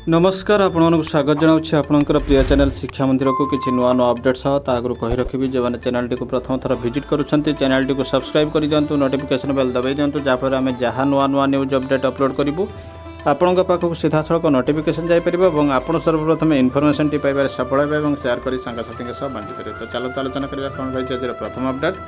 नमस्कार आपको स्वागत जनाऊँ आपंकर प्रिय चैनल शिक्षा मंदिर को किसी नुआ नुआ अपडेट सह आगु कही रखी जो मैंने चैनल टी प्रथम थर विजिट करुँच चैनल टी सब्सक्राइब कर दिंतु नोटिफिकेशन बेल दबाई दिंतु जहाँफल आम जहाँ नुआ नुआ न्यूज अपडेट अपलोड करूँ आपण पाखक सीधा सड़क नोटिफिकेशन जापर और आपड़ सर्वप्रथम इनफर्मेशन टी पाइबार सफल हे सेयार कर सांगसाथी सह बांटी पारे। तो चलो आलोचना करवा कौन रही आज प्रथम अपडेट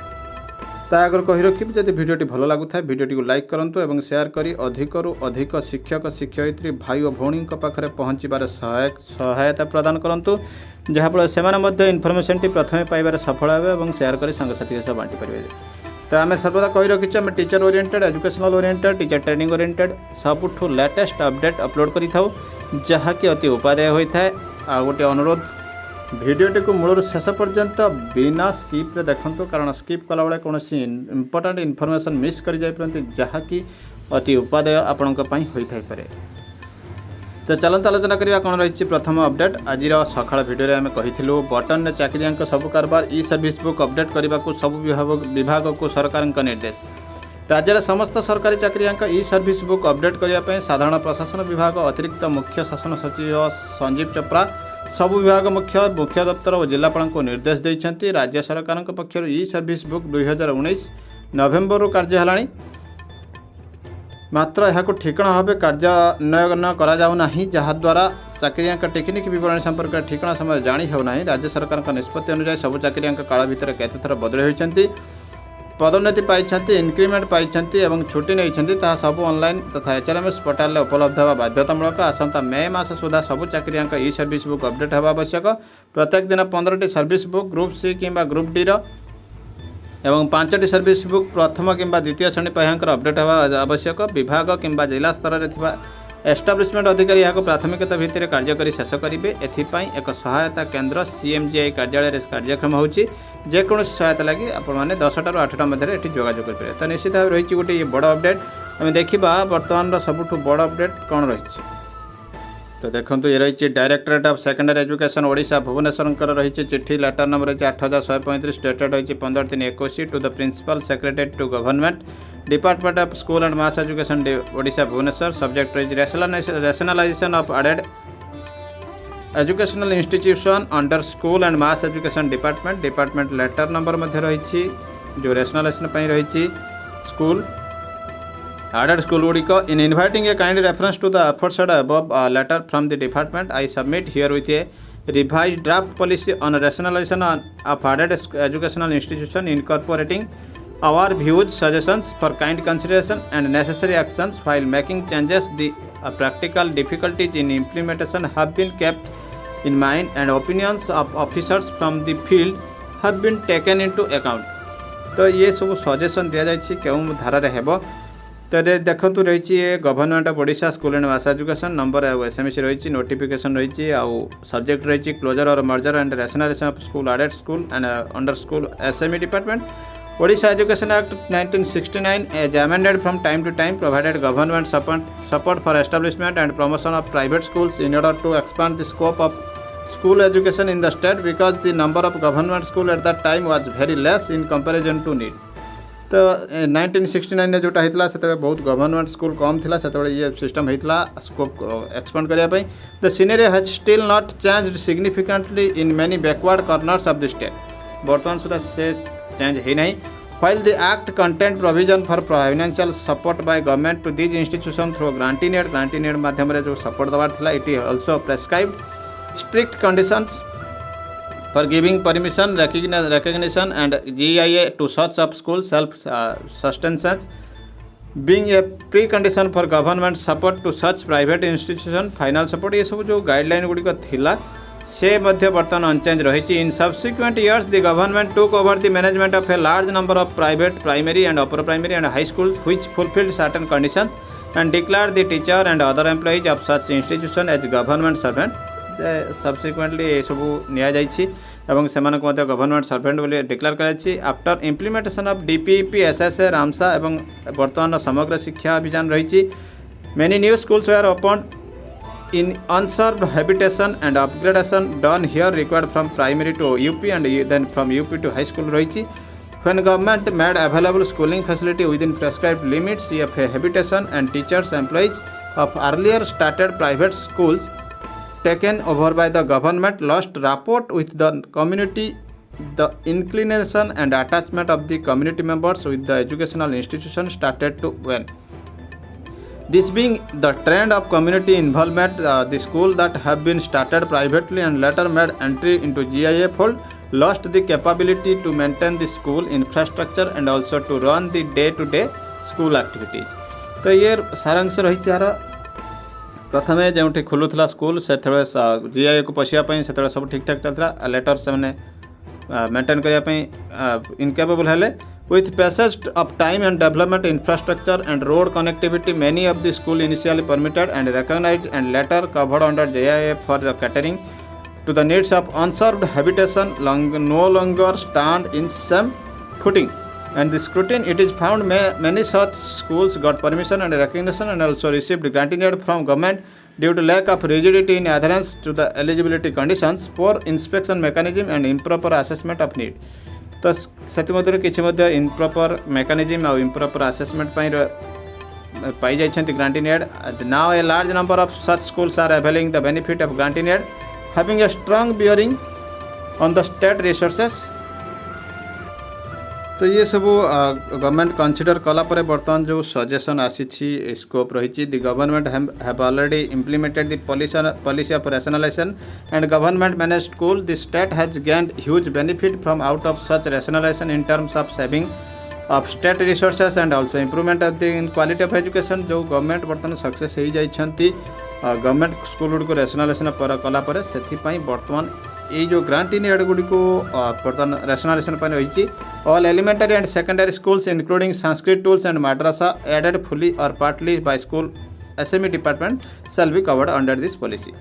ता आगर कही रखी जब भिडियोटी भल लगुता भिडियोटी को लाइक करूँ और सेयार करी अधिकरू अधिक शिक्षक शिक्षयित्री भाई और भौणी पाखे पहुँचार सहायता प्रदान करूँ जहाँफल से इनफर्मेशन टी प्रथम पाइबार सफल हे और सेयार कर सांगसाथी सह बांटी पारे। तो आम सर्वदा कही रखी आम teacher oriented educational oriented teacher training oriented सबुठू लेटेस्ट अपडेट अपलोड करी जहाँकि अति उपादेय होता है। आ गोटे अनुरोध भिडियोटी को मूल शेष पर्यंत बिना स्किप रे देखंतु कारण स्किप कला बेले कौन इंपोर्टेंट इनफॉरमेशन मिस कर जाए जहाँकि अति उपादेय आपण होता है। तो चलते आलोचना करवा कौन रही प्रथम अपडेट आज सकाळ भिडियो आम कही बटन ने चाकरिया सब कारबार ई सर्विस बुक अपडेट करने को सब विभाग को सरकार निर्देश। राज्य समस्त सरकारी चाकरिया ई सर्विस बुक अपडेट करने साधारण प्रशासन विभाग अतिरिक्त मुख्य शासन सचिव संजीव चोप्रा सब विभाग मुख्य दफ्तर और जिलापाल को निर्देश देते। राज्य सरकार पक्षर ई सर्विस बुक 2019 नवेम्बर कार्य मात्र यह ठिकणा भाव कार्यान्वयन कराना जहाद्वारा चाकरिया टेक्निक विवरण संपर्क ठिकणा समय जाणी होना। राज्य सरकार निष्पत्ति अनुसार सबू चाकरिया काल भितर केते थर बदल होती पदोन्नति पाई इनक्रिमेंट पाई छुट्टी नहीं सब ऑनलाइन तथा एचआरएमएस पोर्टाल उपलब्ध होगा बाध्यतामूलक। आसंता मे मास सुधा सबू चाकरिया ई सर्विस बुक अपडेट होगा आवश्यक। प्रत्येक दिन 15टी सर्विस बुक ग्रुप सी किंबा ग्रुप डी एवं 5टी सर्विस बुक प्रथम किंबा द्वितीय श्रेणी पाह्यांकर अपडेट होगा आवश्यक। विभाग किंबा जिला स्तर में एस्टाब्लिशमेंट अधिकारी यहाँ प्राथमिकता भित्ति कार्य कर शेष करेंगे। एथिपाई एक सहायता केन्द्र सीएमजीआई कार्यालय कार्यक्रम होची जेकोसी सहायता लगी आपने 10 टा 8टा मध्य जोगाजोग करेंगे। तो निश्चित भाव रही गोटे ये बड़ अपडेट आम देखा बर्तमान सबुठ बड़ अपडेट कौन रही। तो देखो ये रही directorate of secondary education Odisha Bhubaneswar रही चिट्ठी लेटर नंबर रही 8135 डेटेड रही 15/3/21 to the principal secretary to government department of school and mass education Odisha Bhubaneswar subject रही rationalisation of aided educational institution under school and mass education department letter number मध्य रही जो rationalisation रही school added school गुड़िक in inviting a kind reference to the aforesaid above letter from the department I submit here with a revised draft policy on rationalization of added educational institution incorporating our views suggestions for kind consideration and necessary actions while making changes the practical difficulties in implementation have been kept in mind and opinions of officers from the field have been taken into account। तो ये सब suggestion दि जाए क्यों धारा हेब। तो देखो रही government of Odisha school and mass education number SMS रही नोटिफिकेशन रही सब्जेक्ट रही क्लोजर और merger and rationalisation of school aided school and under school SME department Odisha education act 1969 as amended from time to time provided government support for establishment and promotion of private schools in order to expand the scope of school education in the state because the number of government school eight that time was very less in comparison to need. तो 1969 जोटा होता से बहुत government school कम था से ये system होता scope expand करने। The scenery has still not changed significantly in many backward corners of the state बर्तमान सुधा से चेंज है नहीं। While the act content provision for financial support by government to these institution through ग्रांटी नेट माध्यम जो सपोर्ट देवार था it also prescribed strict conditions for giving permission recognition and GIA to such of school self-sustenance being a precondition for government support to such private institution final support ये सब जो guideline गुड़िक थिला से मध्य बर्तमान अनचेंज रही। इन subsequent years the government took over the management of a large number of private primary and upper primary and high schools which fulfilled certain conditions and declared the teacher and other employees of such institution as government servant। Subsequently ये सब नि government servant बोली declare कर after implementation of DPEP SSA RMSA एवं बर्तमान समग्र शिक्षा अभियान रही many new schools were open in unserved habitation and upgradation done here required from primary to UP and then from UP to high school रही when government made available schooling facility within prescribed limits of habitation and teachers employees of earlier started private schools taken over by the government, lost rapport with the community, the inclination and attachment of the community members with the educational institution started to wane. This being the trend of community involvement, the school that have been started privately and later made entry into GIA fold lost the capability to maintain the school infrastructure and also to run the day-to-day school activities. तो ये सारांश रही प्रथम जो खोलुला school से GIA को पशियापी से सब ठीक ठाक चलता लेटर से मेंटेन करने इनकेपेबल हेले. With passage of time and development infrastructure and road connectivity, many of the school initially permitted and recognized and later covered under GIA for catering to the needs of unserved habitation no longer stand in same footing. And the scrutiny, it is found many such schools got permission and recognition and also received granting aid from government due to lack of rigidity in adherence to the eligibility conditions, poor inspection mechanism and improper assessment of need. तो से किसी improper mechanism और improper assessment पाई जाइछन्ति granting aid. Now a large number of such schools are availing the benefit of granting aid having a strong bearing on the state resources. तो ये सब government consider कला परे बर्तमान जो सजेशन आसी स्कोप रही. The government have already implemented the policy of rationalisation and government manage school. The state has gained huge benefit from out of such rationalisation in terms of saving of state resources and also improvement of the in quality of education. जो government बर्तमान success हो जाइछन्ति government school Gudi को rationalisation कला परे सेथिपई बर्तमान ये जो ग्रांट इन एड गुड़ी को बर्तमान रैशनलाइजेशन रही. All elementary and secondary schools including Sanskrit tools and madrasa aided fully और partly by school SME department shall be covered under this policy.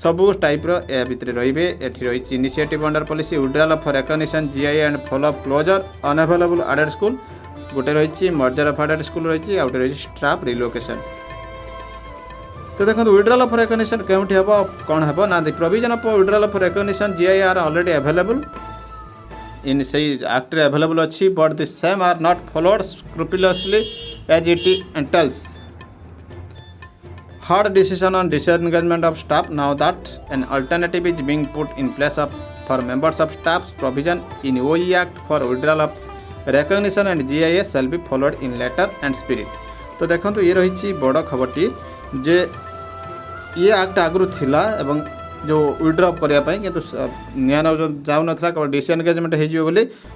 सबू टाइप्र या भितर रे एठी रही initiative under policy withdrawal for recognition GIA and follow closure unavailable aided school गोटे रही मर्जर ऑफ एडेड स्कूल रही आउटे रही स्टाफ रिलोकेशन. तो देखो विड्रॉल ऑफ रिकग्निशन केउठी हेबो कोन हेबो ना the provision of withdrawal of recognition GIA are already available in सही एक्ट रे अवेलेबल अच्छी but the same are not followed scrupulously as it entails hard decision on disengagement of staff. Now that an alternative is being put in place for members of staff's provision in OE Act for withdrawal of recognition and GIA shall be followed in letter and spirit. तो देखो ये रही बड़ खबरटी जे ये act आगु थिला एवं जो विड्रॉ करने किंतु निया जाऊ ना डिसएंगेजमेंट हो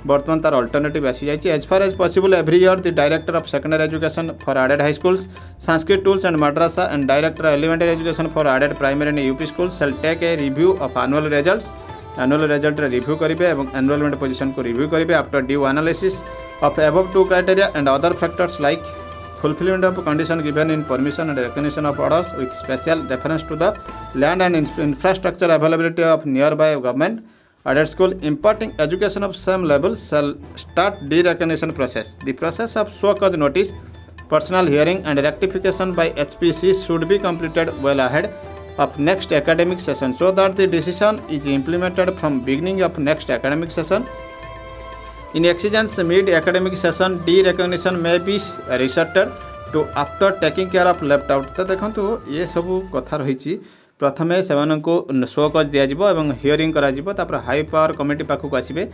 बर्तमान तार अल्टरनेटिव आसी जाइए. As far as possible every year the director of secondary education for aided high schools Sanskrit tools and madrasa and director elementary education for aided primary and UP school shall take a review of annual result review करेंगे और enrolment position को review करेंगे after due analysis of above to criteria and other factors like fulfillment of condition given in permission and recognition of orders with special reference to the land and infrastructure availability of nearby government aided school imparting education of same level shall start derecognition process. The process of show cause notice, personal hearing and rectification by HPC should be completed well ahead of next academic session so that the decision is implemented from beginning of next academic session. In exigence mid-academic session, derecognition may be resorted to after taking care of left out. तो देखो ये सब कथा रही प्रथमे से show कज दिज्व और हियरिंग कर हाई पावर कमिटी पाखक आसवे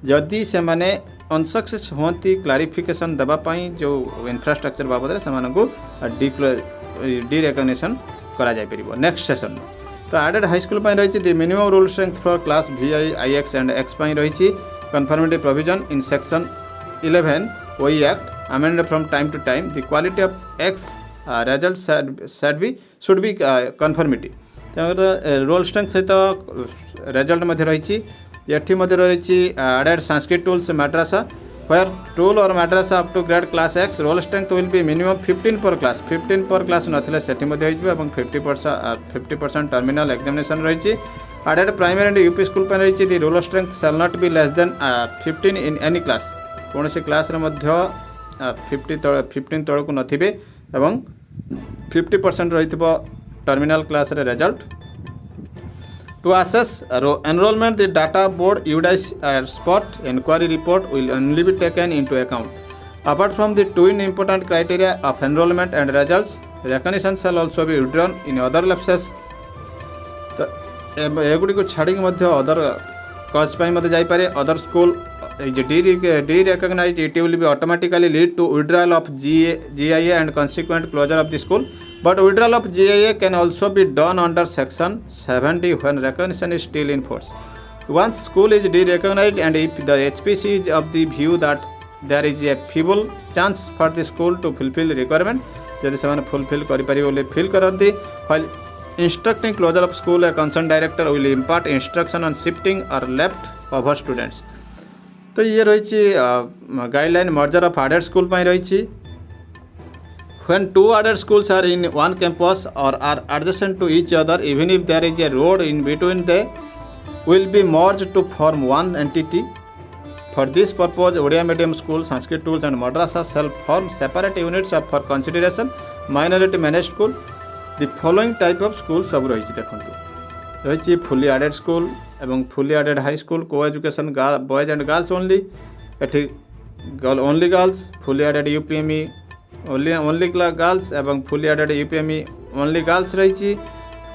जदि से अनसक्सेस होती क्लारिफिकेशन देवाई जो इंफ्रास्ट्रक्चर बाबद डिरेकग्निशन कर नेक्स्ट सेशन. तो एडेड हाई स्कूल रही the minimum rule strength for class VI, IX and X रही conformity provision in section 11 OE Act amended from time to time. The quality of X results should be conformity. Roll strength सहित result रही रही aided Sanskrit tools madrasa where tool or madrasa up to grade class X roll strength will be minimum 15 per class. 15 per class नथिले सेठी मध्ये होइबो एवं 50% terminal examination रही. Added primary and UP school पर रही the roll strength shall not be less than 15 in any class. कौन सी class रे मध्य 15 तळ को नथिबे एवं 50% रहितबो टर्मिनल क्लास रे result. To assess enrollment, the data board UDICE spot inquiry report will only be taken into account. Apart from the twin important criteria of enrollment and results, recognition shall also be withdrawn in other lapses. एगुड़ी को छाड़ी other cause जापे other school derecognise it will be automatically lead to withdrawal of GIA and consequent closure of the school, but withdrawal of GIA can also be done under section 70 when recognition is still in force. Once school is derecognized and if the HPC is of the view that there is a feeble chance for the school to fulfill requirement, जदि से fulfil करें fill करती while instructing closure of school, a concerned director will impart instruction on shifting or left over students. तो ये रही guideline merger of aided school रही when two added schools are in one campus or are adjacent to each other, even if there is a road in between, they will be merged to form one entity. For this purpose, Odia medium school, Sanskrit schools and madrasas shall form separate units for consideration. Minority managed school, the following type of schools सब रही रही fully added school एवं fully added high school, co-education boys and girls only, only girls, fully added UPME only girls एवं fully added UPME only girls रही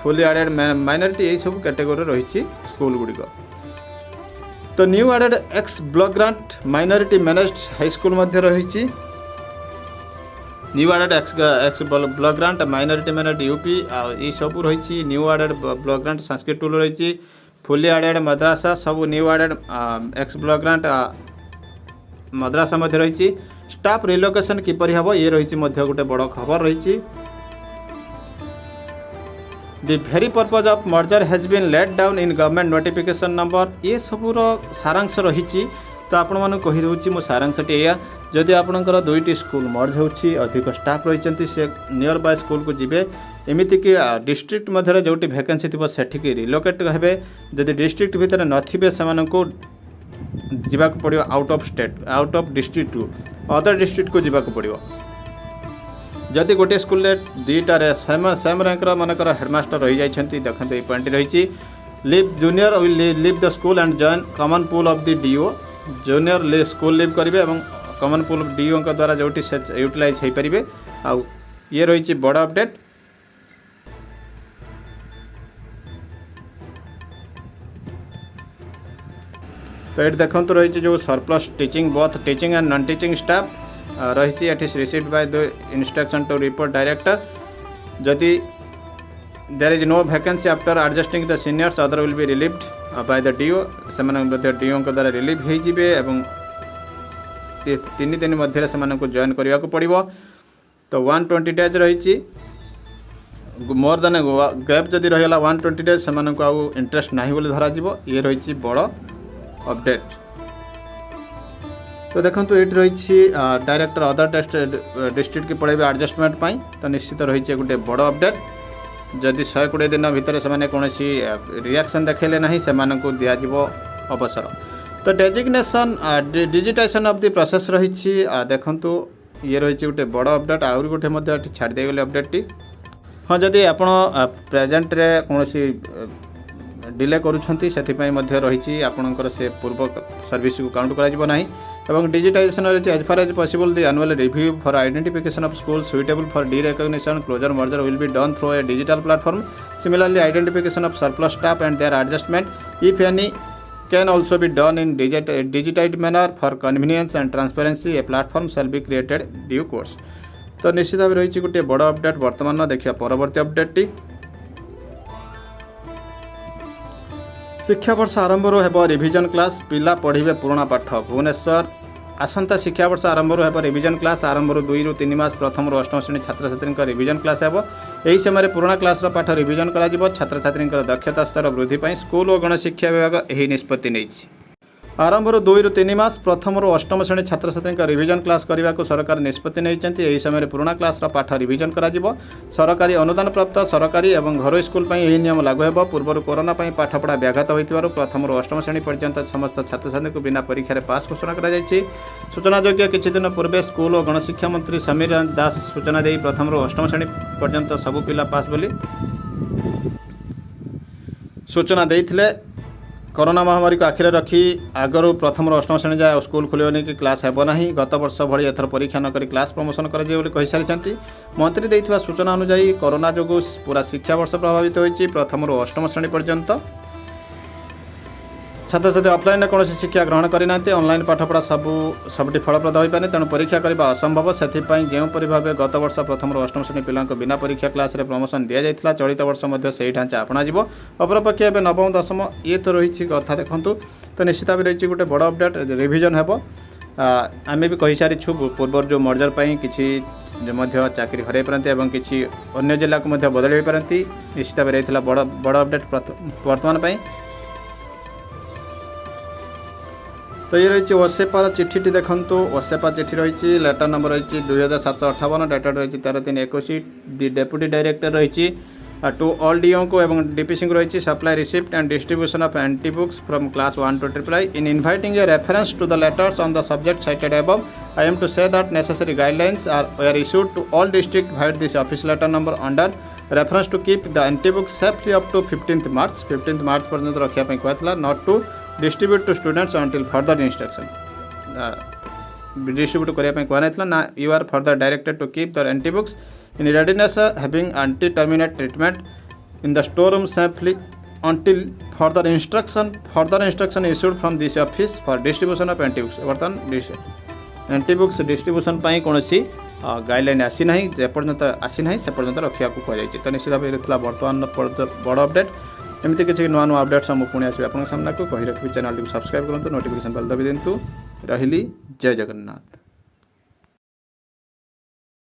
fully added minority यही सब category रही school गुड़िक. तो new aided ex block grant minority managed high school मध्य रही new aided ex block grant minority managed UP ये सब रही new aided block grant Sanskrit tol रही फुली एडेड मद्रासा सब new aided ex block grant madrasa मध्य रही स्टाफ रिलोकेशन किपर हम ये रही गोटे बड़ खबर रही The very purpose of merger has been laid down in government notification number. ये सबूर सारांश रही तो आपण मानक कही दूँ मो सारांशटी या जदि आपणकर दुईटी स्कूल मर्ज होची अधिक स्टाफ रही से नियर बाय स्कूल को जीवे एमती कि डिस्ट्रिक्ट मध्य जो वैकेंसी थी सेठिकी रिलोकेट हे जदि डिस्ट्रिक्ट भितर नथिबे सेमानकु जीवाक पड़ियो out of state out of district to other district को जीवाक पड़ियो. जदि गोटे स्कूल दुईटार सेम रैंकर मनकर हेडमास्टर रही जाइछंती देखते ये पॉइंट रही leave junior will leave the school and join common pool of the DO. Junior school leave करेंगे और कॉमन पूल DO द्वारा जो यूटिलाइज हो पारे आ ये रही बड़ अपडेट. तो ये देखते रही जो surplus teaching both teaching and non teaching staff रही received by the instruction to report director. जदि there is no vacancy after adjusting the seniors other will be relieved by the DO से DO द्वारा relieve होइजिबे एवं 3 दिन मध्य से join करने को पड़ो. तो 120 डेज रही मोर देन गैप जदि रहीगला 120 डेज से आउ इंटरेस्ट ना बोली धरा ये रही बड़ अपडेट. तो देखो ये रही डायरेक्टर अदर डिस्ट्रिक्ट की पढ़ेबे एडजस्टमेंट पाई. तो निश्चित रही गोटे बड़ अपडेट जदि 120 दिन भितर से कौन रिएक्शन देखले ना से दिज्व अवसर. तो designation digitisation of the process रही देखु ये रही गोटे बड़ अपडेट आउरी गोटे छाड़ी गले अपडेट. हाँ जदि आपण प्रेजेंट रे कौन डिले करुँच से रही आपणकर से पूर्व सर्विस को काउंट करा एवं डिजिटाइजेशन रही as far as possible the annual review for identification of school suitable for derecognition closure merger will be done through a digital platform. Similarly identification of surplus staff and their adjustment if any can also be done in digitized manner for convenience and transparency. A platform shall be created due course. तो निश्चित भाव रही गोटे बड़ update. वर्तमान देखिए परवर्ती update T शिक्षा वर्ष आरंभ हो रिविजन क्लास पिला पढ़े पुराणा पाठ. भुवनेश्वर आसंता शिक्षा वर्ष आरंभ हो रिविजन क्लास आरंभ 2 ରୁ 3 मास प्रथम ରୁ अष्टम श्रेणी छात्र छात्री रिविजन क्लास हो. यही समय पुराणा क्लास पाठ रिविजन करा छात्र छात्री दक्षता स्तर वृद्धि पर स्कूल और गणशिक्षा विभाग यह निष्पत्ति नहीं. आरंभ 2 ରୁ 3 मास प्रथम ରୁ अष्टम श्रेणी छात्र छात्री रिविजन क्लास करने को सरकार निष्पत्ति नहीं. समय पुराणा क्लास पाठ रिविजन करा सरकारी अनुदान प्राप्त सरकारी और घरोई स्कूल यही नियम लागू हो. पूर्व कोरोना पाठपढ़ा व्याघात होता प्रथम ରୁ अष्टम श्रेणी पर्यंत समस्त छात्र छात्री को बिना परीक्षा पास घोषणा कर सूचनायोग्य किछि दिन पूर्वे स्कूल और गणशिक्षा मंत्री समीर दास सूचना दे प्रथम ରୁ अष्टम श्रेणी पर्यंत सबू पिला पास बोली सूचना देइथिले. कोरोना महामारी को आखिर रखी आगरू प्रथम अष्टम श्रेणी जाए स्कूल खोलने कि क्लास हेब ना गत वर्ष भली एथर परीक्षा नक क्लास प्रमोशन कर सारी मंत्री देथिबा सूचना अनुसार कोरोना जो पूरा शिक्षा वर्ष प्रभावित होती प्रथम अष्टम श्रेणी पर्यंत छात्र छात्री ऑफलाइन कौन शिक्षा ग्रहण करना ऑनलाइन पाठपढ़ा सबुठी फलप्रद हो पारे तेणु परीक्षा करने असंभव से जोपरी भाव गत वर्ष प्रथम अष्टम श्रेणी पिला बिना परीक्षा क्लास रे प्रमोशन दि जाता चलित वर्ष से ढांचा आपणा अपरपक्ष एवं नवम दशम ये तो रही कथा देखूँ तो निश्चित भाव रही गोटे बड़ अपडेट रिविजन है आम भी कही सारी पूर्व जो मर्जर किसी चाकरी हर पारती किसी अन्य जिला को बदल हो पारती निश्चित भाव रही बड़ अपडेट वर्तमान। तो ये रही ओसेपार चिट्ठी देखूँ ओसेपा चिट्ठी रही लेटर नंबर रही 2758 डेटेड रही 13/3/21 दि डेप्यूटी डायरेक्टर रही टू ऑल डीओ को एवं डीपीसी को रही supply receipt and distribution of anti books from class 1 to III in inviting a reference to the letters on the subject cited above I am to say that necessary guidelines are issued to all district wide this office letter number under reference to keep the anti books safely up to 15th March पर्यंत रखापी कहला not to distribute to students until further instruction distribute करने कहना ना you are further directed to keep the anti books in readiness having anti termite treatment in the store room safely until further instruction issued from this office for distribution of anti books बर्तमान anti books distribution कौन guideline आसी ना जेपर्यंत आसी ना से पर्यंत रखा कहुई तो निश्चित भाव बर्तमान बड़ अपडेट एमती किसी नुआ नुआ अपडेट्स हम पुणी आसबे आपन सामना को कही रखी चैनल को सब्सक्राइब करूँ नोटिफिकेशन बेल दबी दिंतु रही जय जगन्नाथ।